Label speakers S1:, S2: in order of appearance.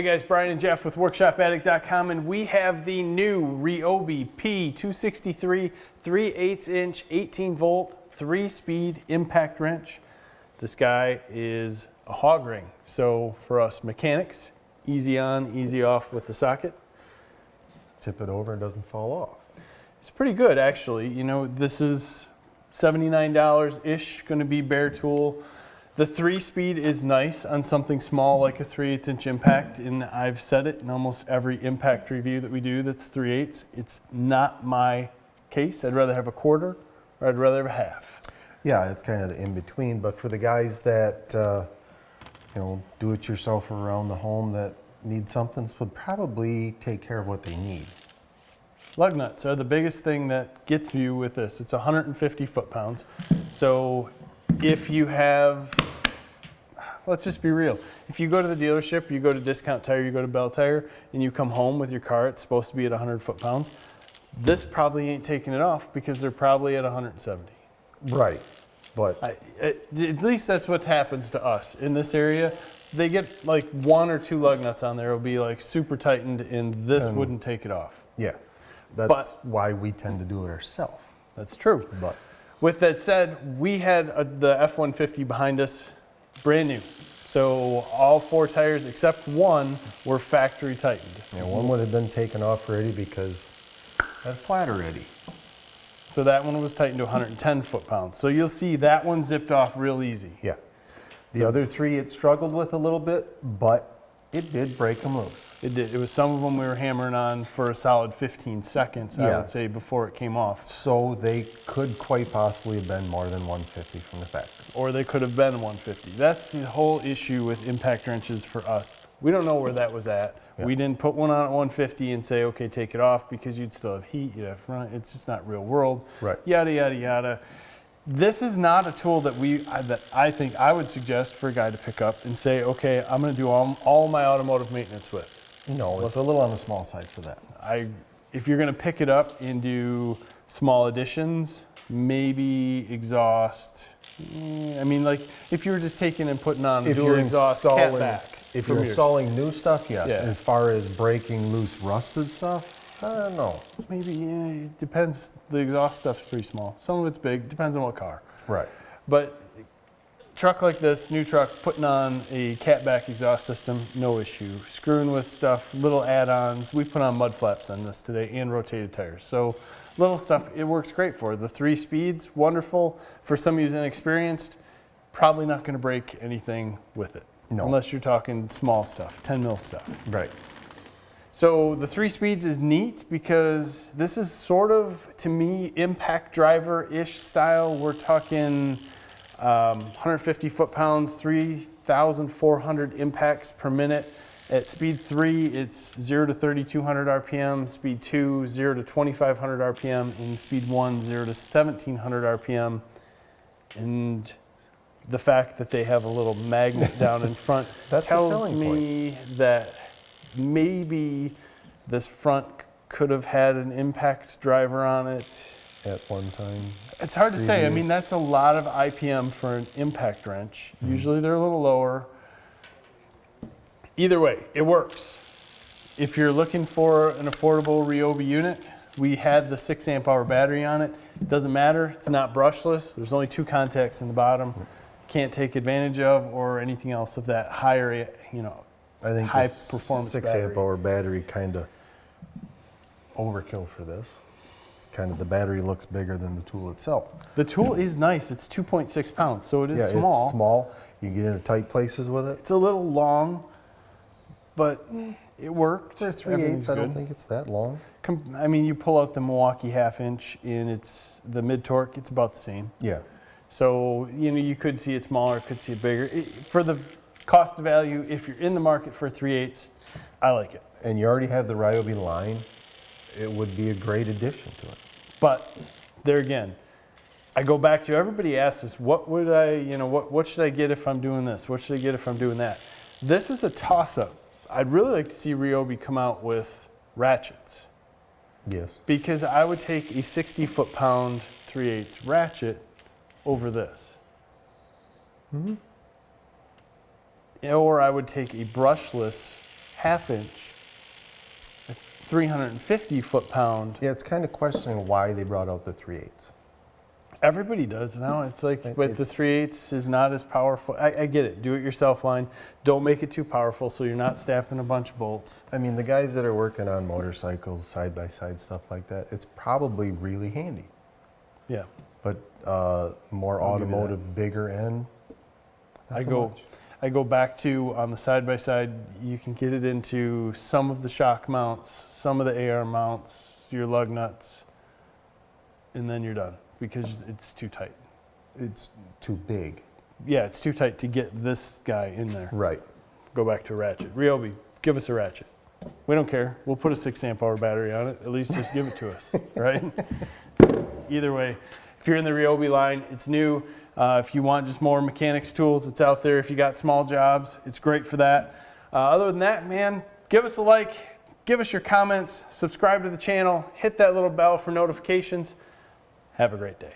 S1: Hey guys, Brian and Jeff with WorkshopAddict.com, and we have the new RYOBI P263 3/8 inch 18 volt 3-speed impact wrench. This guy is a hog ring, so for us mechanics, easy on, easy off with the socket.
S2: Tip it over and it doesn't fall off.
S1: It's pretty good actually. You know, this is $79-ish, going to be bare tool. The 3-speed is nice on something small like a 3/8 inch impact, and I've said it in almost every impact review that we do that's 3/8. It's not my case. I'd rather have a quarter or I'd rather have a half.
S2: Yeah, it's kind of the in-between, but for the guys that, you know, do it yourself around the home that need something, this would probably take care of what they need.
S1: Lug nuts are the biggest thing that gets you with this. It's 150 foot-pounds. So if you have, let's just be real. If you go to the dealership, you go to Discount Tire, you go to Bell Tire, and you come home with your car, it's supposed to be at 100 foot-pounds. This probably ain't taking it off because they're probably at 170.
S2: Right, but
S1: at least that's what happens to us in this area. They get like 1 or 2 lug nuts on there. It'll be like super tightened, and this wouldn't take it off.
S2: yeah, that's why we tend to do it ourselves.
S1: That's true.
S2: But
S1: with that said, we had the F-150 behind us, brand new. So all 4 tires except one were factory tightened.
S2: yeah, one would have been taken off already because it had flat already.
S1: So that one was tightened to 110 foot-pounds. So you'll see that one zipped off real easy.
S2: Yeah. The other 3 it struggled with a little bit, but it did break them loose.
S1: It did. It was some of them we were hammering on for a solid 15 seconds, I would say, before it came off.
S2: So they could quite possibly have been more than 150 from the factory.
S1: Or they could have been 150. That's the whole issue with impact wrenches for us. We don't know where that was at.
S2: Yeah.
S1: We didn't put one on at 150 and say, okay, take it off, because you'd still have heat, you'd have run. It's just not real world.
S2: Right.
S1: Yada, yada, yada. This is not a tool that I think I would suggest for a guy to pick up and say, okay, I'm going to do all my automotive maintenance with.
S2: No, it's a little on the small side for that.
S1: If you're going to pick it up and do small additions, maybe exhaust. I mean, like if you were just taking and putting on dual exhaust catback.
S2: If you're installing new stuff, yes.
S1: Yeah.
S2: As far as breaking loose rusted stuff, I don't know.
S1: Maybe, yeah, it depends. The exhaust stuff's pretty small. Some of it's big, depends on what car.
S2: Right.
S1: But truck like this, new truck, putting on a catback exhaust system, no issue. Screwing with stuff, little add-ons. We put on mud flaps on this today and rotated tires. So little stuff, it works great for. The 3 speeds, wonderful. For somebody who's inexperienced, probably not going to break anything with it.
S2: No.
S1: Unless you're talking small stuff, 10 mil stuff.
S2: Right.
S1: So the 3 speeds is neat because this is sort of, to me, impact driver-ish style. We're talking 150 foot-pounds, 3,400 impacts per minute. At speed 3, it's 0 to 3,200 RPM. Speed 2, 0 to 2,500 RPM. And speed 1, 0 to 1,700 RPM. And the fact that they have a little magnet down in front tells me that maybe this front could have had an impact driver on it
S2: at one time.
S1: It's hard to say. I mean, that's a lot of IPM for an impact wrench. Usually they're a little lower. Either way, it works. If you're looking for an affordable RYOBI unit, we had the 6 amp hour battery on it. It doesn't matter. It's not brushless. There's only 2 contacts in the bottom. Can't take advantage of or anything else of that higher, you know,
S2: I think
S1: high
S2: the
S1: performance
S2: 6 amp hour battery kind of overkill for this. Kind of the battery looks bigger than the tool itself.
S1: The tool is nice. It's 2.6 pounds, so it is small.
S2: Yeah, it's small. You get into tight places with it.
S1: It's a little long, but it worked.
S2: For 3/8, I don't think it's that long.
S1: I mean, you pull out the Milwaukee 1/2 inch and it's the mid torque, it's about the same.
S2: Yeah.
S1: So, you know, you could see it smaller, could see it bigger. For the cost of value, if you're in the market for 3/8, I like it.
S2: And you already have the RYOBI line, it would be a great addition to it.
S1: But there again, I go back to, everybody asks us, what would I, you know, what should I get if I'm doing this? What should I get if I'm doing that? This is a toss-up. I'd really like to see RYOBI come out with ratchets.
S2: Yes.
S1: Because I would take a 60 foot-pound 3/8 ratchet over this. Mm-hmm. Or I would take a brushless 1/2" 350 foot-pound.
S2: Yeah, it's kind of questioning why they brought out the 3/8.
S1: Everybody does now. It's like, but the
S2: It's-
S1: 3/8 is not as powerful. I get it. Do it yourself line. Don't make it too powerful so you're not stamping a bunch of bolts.
S2: I mean, the guys that are working on motorcycles, side-by-side stuff like that, it's probably really handy.
S1: Yeah.
S2: But more
S1: I'll give you that.
S2: automotive, bigger end, not so much.
S1: I go back to, on the side-by-side, you can get it into some of the shock mounts, some of the AR mounts, your lug nuts, and then you're done because it's too tight.
S2: It's too big.
S1: Yeah, it's too tight to get this guy in there.
S2: Right.
S1: Go back to a ratchet. RYOBI, give us a ratchet. We don't care. We'll put a 6 amp hour battery on it. At least just give it to us, right? Either way, if you're in the RYOBI line, it's new. If you want just more mechanics tools, it's out there. If you got small jobs, it's great for that. Other than that, man, give us a like, give us your comments, subscribe to the channel, hit that little bell for notifications. Have a great day.